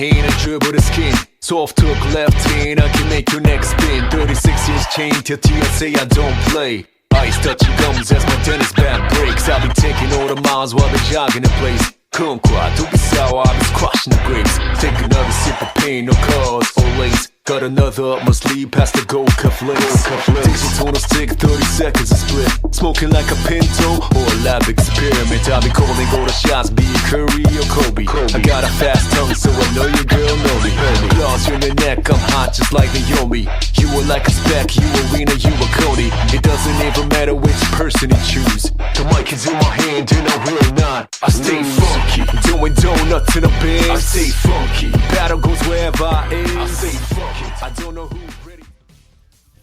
hand and dribble the skin. Soft hook left hand, I can make your neck spin. 36-inch chain till I say I don't play. Ice touching gums as my tennis bat breaks. I'll be taking all the miles while they're jogging in place. Come quiet, don't be sour, I'll be squashing the grapes. Take another sip of pain, no cause or lace. Got another up my sleeve past the gold cufflinks. Digital on a stick, 30 seconds a split. Smoking like a Pinto or a lab experiment. I'll be calling all the shots, be it Curry or Kobe. I got a fast tongue, so I know your girl know me. Claws in the neck, I'm hot just like Naomi. You were like a speck, you a Rena, you a Cody. It doesn't even matter which person you choose. The mic is in my hand and I will not. I stay funky, doing donuts in a band. I stay funky, battle goes wherever I am. I stay funky. I don't know who's ready.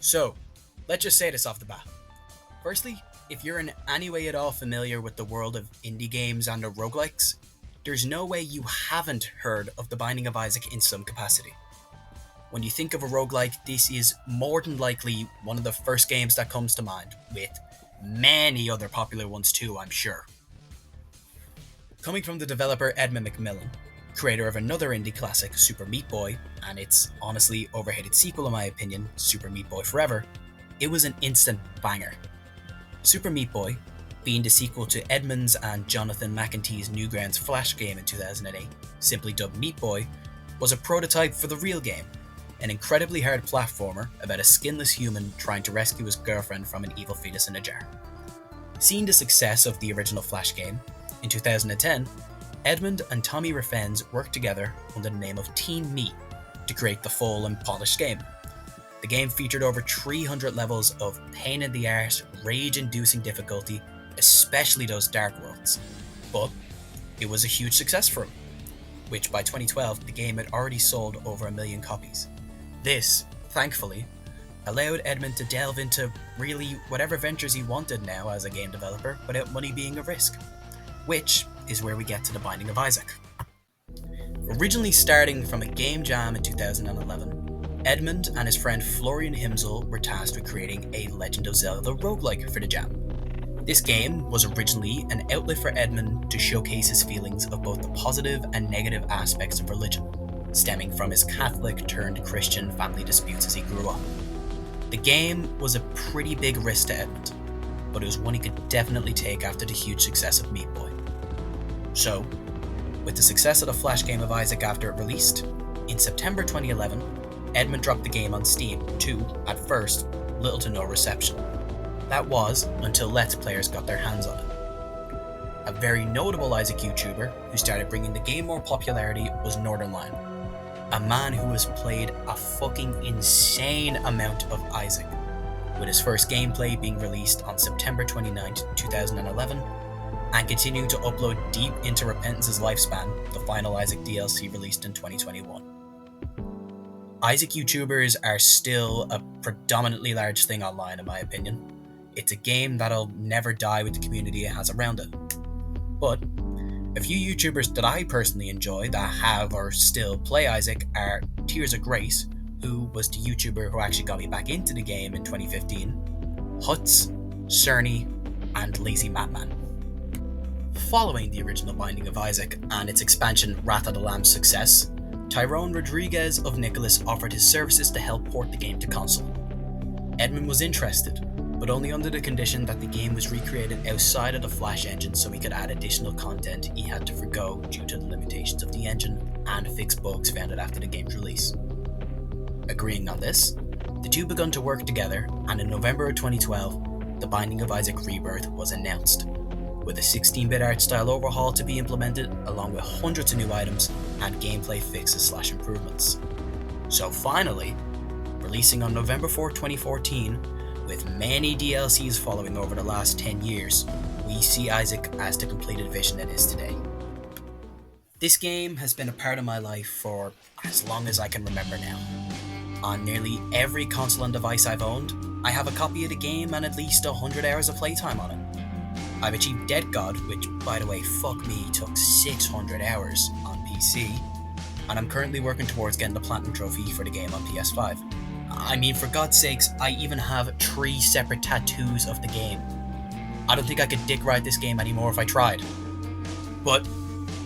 So, let's just say this off the bat. Firstly, if you're in any way at all familiar with the world of indie games and or roguelikes, there's no way you haven't heard of The Binding of Isaac in some capacity. When you think of a roguelike, this is more than likely one of the first games that comes to mind, with many other popular ones too, I'm sure. Coming from the developer Edmund McMillen, creator of another indie classic, Super Meat Boy, and its honestly overhated sequel in my opinion, Super Meat Boy Forever, it was an instant banger. Super Meat Boy, being the sequel to Edmund's and Jonathan McEntee's Newgrounds Flash game in 2008, simply dubbed Meat Boy, was a prototype for the real game, an incredibly hard platformer about a skinless human trying to rescue his girlfriend from an evil fetus in a jar. Seeing the success of the original Flash game, in 2010, Edmund and Tommy Refens worked together under the name of Team Meat to create the full and polished game. The game featured over 300 levels of pain-in-the-arse, rage-inducing difficulty, especially those dark worlds. But it was a huge success for him, which by 2012 the game had already sold over 1 million copies. This, thankfully, allowed Edmund to delve into really whatever ventures he wanted now as a game developer without money being a risk, which is where we get to The Binding of Isaac. Originally starting from a game jam in 2011, Edmund and his friend Florian Himsel were tasked with creating a Legend of Zelda roguelike for the jam. This game was originally an outlet for Edmund to showcase his feelings of both the positive and negative aspects of religion, stemming from his Catholic-turned-Christian family disputes as he grew up. The game was a pretty big risk to Edmund, but it was one he could definitely take after the huge success of Meat Boy. So, with the success of the Flash game of Isaac after it released, in September 2011, Edmund dropped the game on Steam to, at first, little to no reception. That was until Let's Players got their hands on it. A very notable Isaac YouTuber who started bringing the game more popularity was Northernlion, a man who has played a fucking insane amount of Isaac, with his first gameplay being released on September 29, 2011, and continuing to upload deep into Repentance's lifespan, the final Isaac DLC released in 2021. Isaac YouTubers are still a predominantly large thing online in my opinion. It's a game that'll never die with the community it has around it. But a few YouTubers that I personally enjoy that have or still play Isaac are Tears of Grace, who was the YouTuber who actually got me back into the game in 2015, Huts, Cerny, and Lazy Madman. Following the original Binding of Isaac and its expansion Wrath of the Lamb's success, Tyrone Rodriguez of Nicholas offered his services to help port the game to console. Edmund was interested, but only under the condition that the game was recreated outside of the Flash engine so he could add additional content he had to forgo due to the limitations of the engine and fix bugs found after the game's release. Agreeing on this, the two began to work together, and in November of 2012, The Binding of Isaac Rebirth was announced, with a 16-bit art style overhaul to be implemented along with hundreds of new items and gameplay fixes / improvements. So finally, releasing on November 4, 2014, with many DLCs following over the last 10 years, we see Isaac as the completed vision it is today. This game has been a part of my life for as long as I can remember now. On nearly every console and device I've owned, I have a copy of the game and at least 100 hours of playtime on it. I've achieved Dead God, which, by the way, fuck me, took 600 hours on PC, and I'm currently working towards getting the Platinum Trophy for the game on PS5. I mean, for God's sakes, I even have 3 separate tattoos of the game. I don't think I could dick ride this game anymore if I tried. But,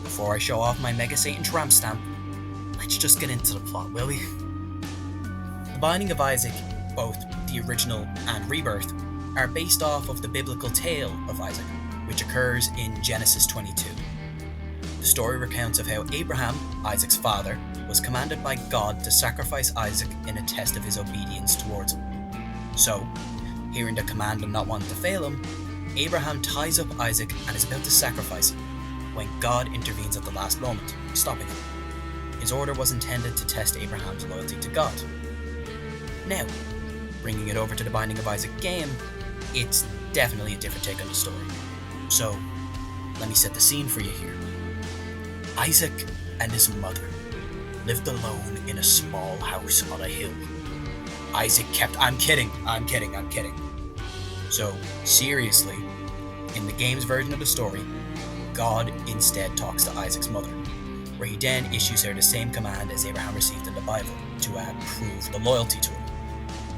before I show off my Mega Satan tramp stamp, let's just get into the plot, will we? The Binding of Isaac, both the original and Rebirth, are based off of the biblical tale of Isaac, which occurs in Genesis 22. The story recounts of how Abraham, Isaac's father, was commanded by God to sacrifice Isaac in a test of his obedience towards him. So, hearing the command and not wanting to fail him, Abraham ties up Isaac and is about to sacrifice him, when God intervenes at the last moment, stopping him. His order was intended to test Abraham's loyalty to God. Now, bringing it over to the Binding of Isaac game, it's definitely a different take on the story. So, let me set the scene for you here. Isaac and his mother lived alone in a small house on a hill. Isaac kept... I'm kidding. So, seriously, in the game's version of the story, God instead talks to Isaac's mother, where he then issues her the same command as Abraham received in the Bible to prove the loyalty to him.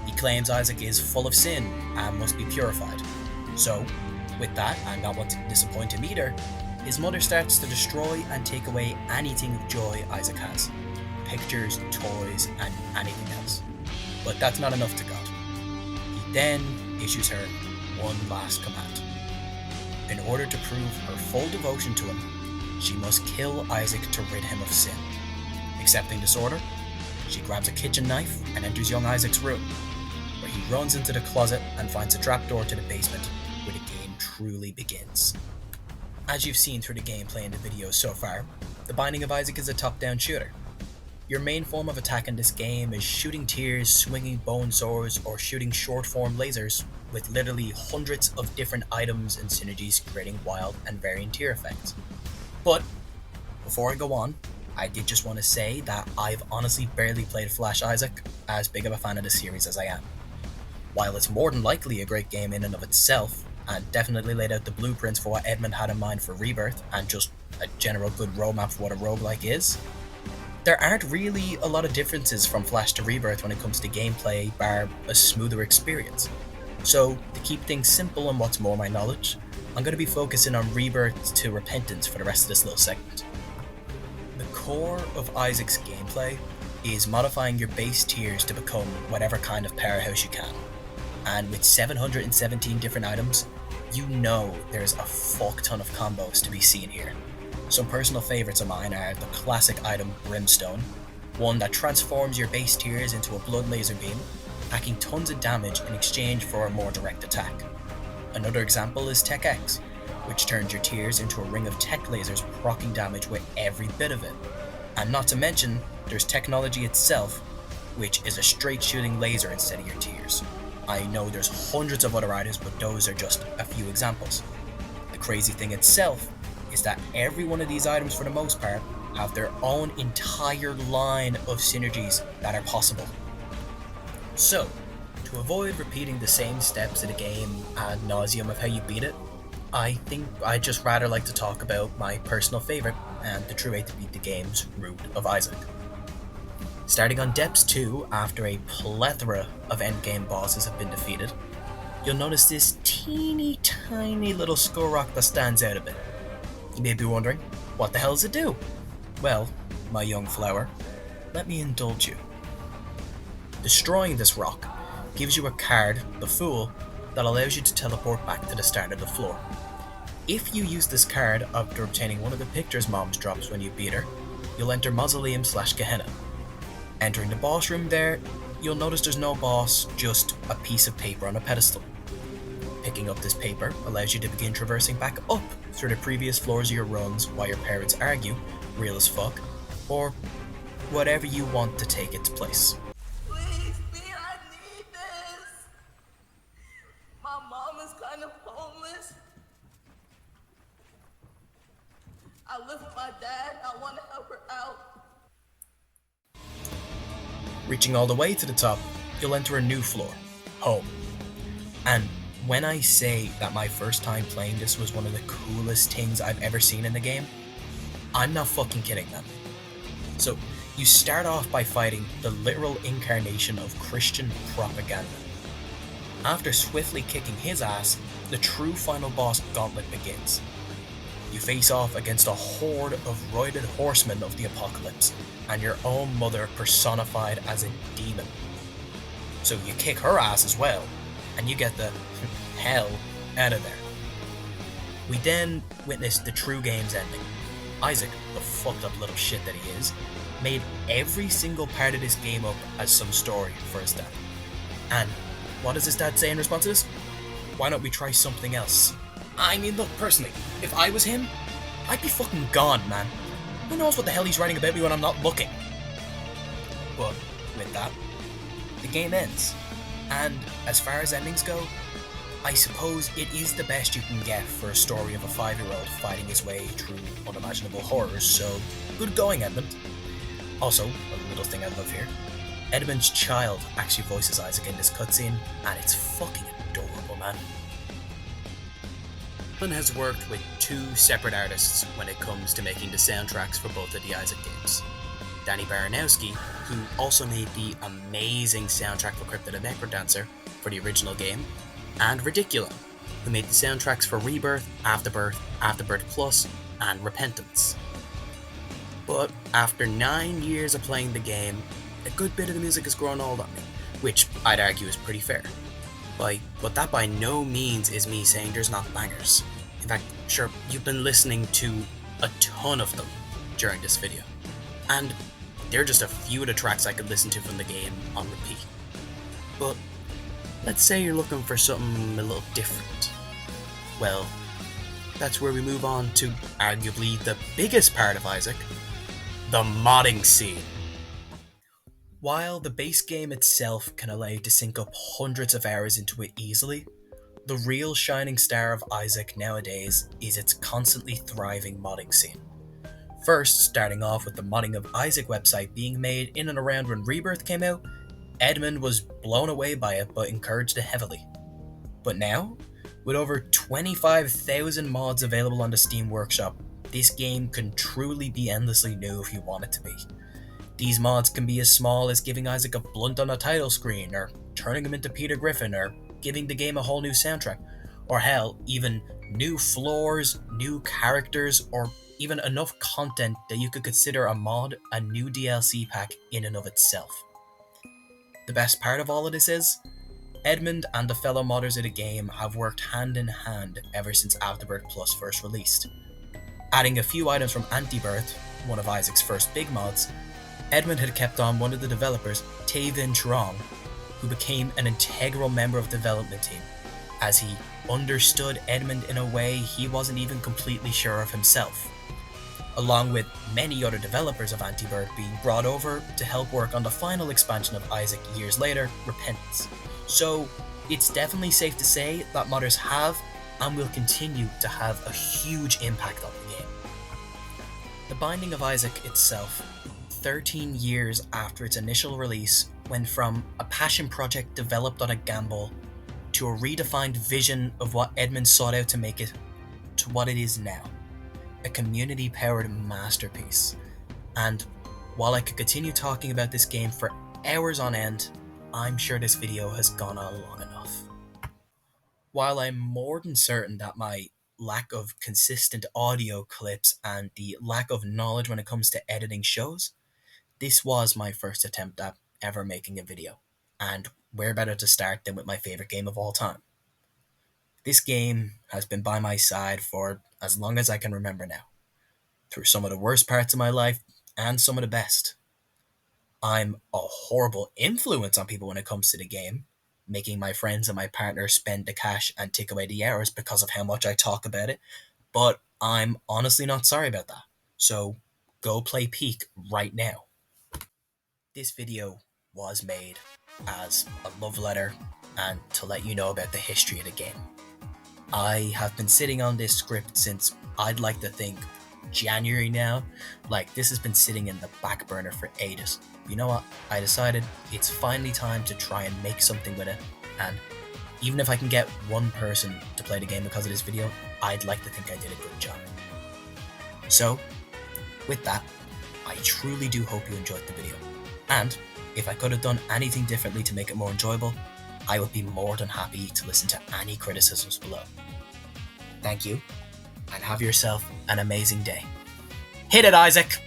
He claims Isaac is full of sin and must be purified. So, with that, and not wanting to disappoint him either, his mother starts to destroy and take away anything of joy Isaac has. Pictures, toys, and anything else. But that's not enough to God. He then issues her one last command. In order to prove her full devotion to him, she must kill Isaac to rid him of sin. Accepting this order, she grabs a kitchen knife and enters young Isaac's room, where he runs into the closet and finds a trapdoor to the basement, where the game truly begins. As you've seen through the gameplay in the videos so far, the Binding of Isaac is a top-down shooter. Your main form of attack in this game is shooting tears, swinging bone swords, or shooting short-form lasers, with literally hundreds of different items and synergies creating wild and varying tear effects. But, before I go on, I did just want to say that I've honestly barely played Flash Isaac, as big of a fan of the series as I am. While it's more than likely a great game in and of itself, and definitely laid out the blueprints for what Edmund had in mind for Rebirth, and just a general good roadmap for what a roguelike is, there aren't really a lot of differences from Flash to Rebirth when it comes to gameplay, bar a smoother experience. So, to keep things simple and what's more my knowledge, I'm going to be focusing on Rebirth to Repentance for the rest of this little segment. The core of Isaac's gameplay is modifying your base tiers to become whatever kind of powerhouse you can. And with 717 different items, you know there's a fuck ton of combos to be seen here. Some personal favourites of mine are the classic item Brimstone, one that transforms your base tiers into a blood laser beam, packing tons of damage in exchange for a more direct attack. Another example is Tech X, which turns your tiers into a ring of tech lasers proccing damage with every bit of it. And not to mention, there's Technology itself, which is a straight shooting laser instead of your tiers. I know there's hundreds of other items, but those are just a few examples. The crazy thing itself is that every one of these items, for the most part, have their own entire line of synergies that are possible. So, to avoid repeating the same steps of the game ad nauseum of how you beat it, I think I'd just rather like to talk about my personal favourite and the true way to beat the game's route of Isaac. Starting on Depths 2, after a plethora of endgame bosses have been defeated, you'll notice this teeny tiny little skull rock that stands out a bit. You may be wondering, what the hell does it do? Well, my young flower, let me indulge you. Destroying this rock gives you a card, the Fool, that allows you to teleport back to the start of the floor. If you use this card after obtaining one of the pictures Mom's drops when you beat her, you'll enter Mausoleum/Gehenna. Entering the boss room there, you'll notice there's no boss, just a piece of paper on a pedestal. Picking up this paper allows you to begin traversing back up through the previous floors of your runs while your parents argue, real as fuck, or whatever you want to take its place. Please, I need this. My mom is kind of homeless. I live with my dad. I want to help her out. Reaching all the way to the top, you'll enter a new floor, Home. And when I say that my first time playing this was one of the coolest things I've ever seen in the game, I'm not fucking kidding, man. So, you start off by fighting the literal incarnation of Christian propaganda. After swiftly kicking his ass, the true final boss gauntlet begins. You face off against a horde of roided horsemen of the apocalypse, and your own mother personified as a demon. So you kick her ass as well, and you get the hell out of there. We then witness the true game's ending. Isaac, the fucked up little shit that he is, made every single part of this game up as some story for his dad. And what does his dad say in response to this? Why don't we try something else? I mean, look, personally, if I was him, I'd be fucking gone, man. Who knows what the hell he's writing about me when I'm not looking? But with that, the game ends. And as far as endings go, I suppose it is the best you can get for a story of a 5-year-old fighting his way through unimaginable horrors, so good going, Edmund. Also, a little thing I love here, Edmund's child actually voices Isaac in this cutscene, and it's fucking adorable, man. Edmund has worked with 2 separate artists when it comes to making the soundtracks for both of the Isaac games. Danny Baranowski, who also made the amazing soundtrack for Crypt of the Necrodancer for the original game, and Ridiculon, who made the soundtracks for Rebirth, Afterbirth, Afterbirth Plus, and Repentance. But after 9 years of playing the game, a good bit of the music has grown old on me, which I'd argue is pretty fair. But that by no means is me saying there's not bangers. In fact, sure, you've been listening to a ton of them during this video. And they're just a few of the tracks I could listen to from the game on repeat. But let's say you're looking for something a little different. Well, that's where we move on to arguably the biggest part of Isaac, the modding scene. While the base game itself can allow you to sink up hundreds of hours into it easily, the real shining star of Isaac nowadays is its constantly thriving modding scene. First, starting off with the Modding of Isaac website being made in and around when Rebirth came out, Edmund was blown away by it but encouraged it heavily. But now, with over 25,000 mods available on the Steam Workshop, this game can truly be endlessly new if you want it to be. These mods can be as small as giving Isaac a blunt on a title screen, or turning him into Peter Griffin, or giving the game a whole new soundtrack, or hell, even new floors, new characters, or even enough content that you could consider a mod a new DLC pack in and of itself. The best part of all of this is, Edmund and the fellow modders of the game have worked hand in hand ever since Afterbirth Plus first released. Adding a few items from Antibirth, one of Isaac's first big mods, Edmund had kept on one of the developers, Tavin Trong, who became an integral member of the development team, as he understood Edmund in a way he wasn't even completely sure of himself, along with many other developers of Antibirth being brought over to help work on the final expansion of Isaac years later, Repentance. So it's definitely safe to say that modders have and will continue to have a huge impact on the game. The Binding of Isaac itself, 13 years after its initial release, went from a passion project developed on a gamble to a redefined vision of what Edmund sought out to make it to what it is now, a community-powered masterpiece. And while I could continue talking about this game for hours on end, I'm sure this video has gone on long enough. While I'm more than certain that my lack of consistent audio clips and the lack of knowledge when it comes to editing shows, this was my first attempt at ever making a video, and where better to start than with my favorite game of all time. This game has been by my side for as long as I can remember now, through some of the worst parts of my life and some of the best. I'm a horrible influence on people when it comes to the game, making my friends and my partner spend the cash and take away the hours because of how much I talk about it, but I'm honestly not sorry about that. So go play Peak right now. This video was made as a love letter and to let you know about the history of the game. I have been sitting on this script since, I'd like to think, January now. Like, this has been sitting in the back burner for ages. You know what? I decided it's finally time to try and make something with it, and even if I can get one person to play the game because of this video, I'd like to think I did a good job. So, with that, I truly do hope you enjoyed the video. And if I could have done anything differently to make it more enjoyable, I would be more than happy to listen to any criticisms below. Thank you, and have yourself an amazing day. Hit it, Isaac!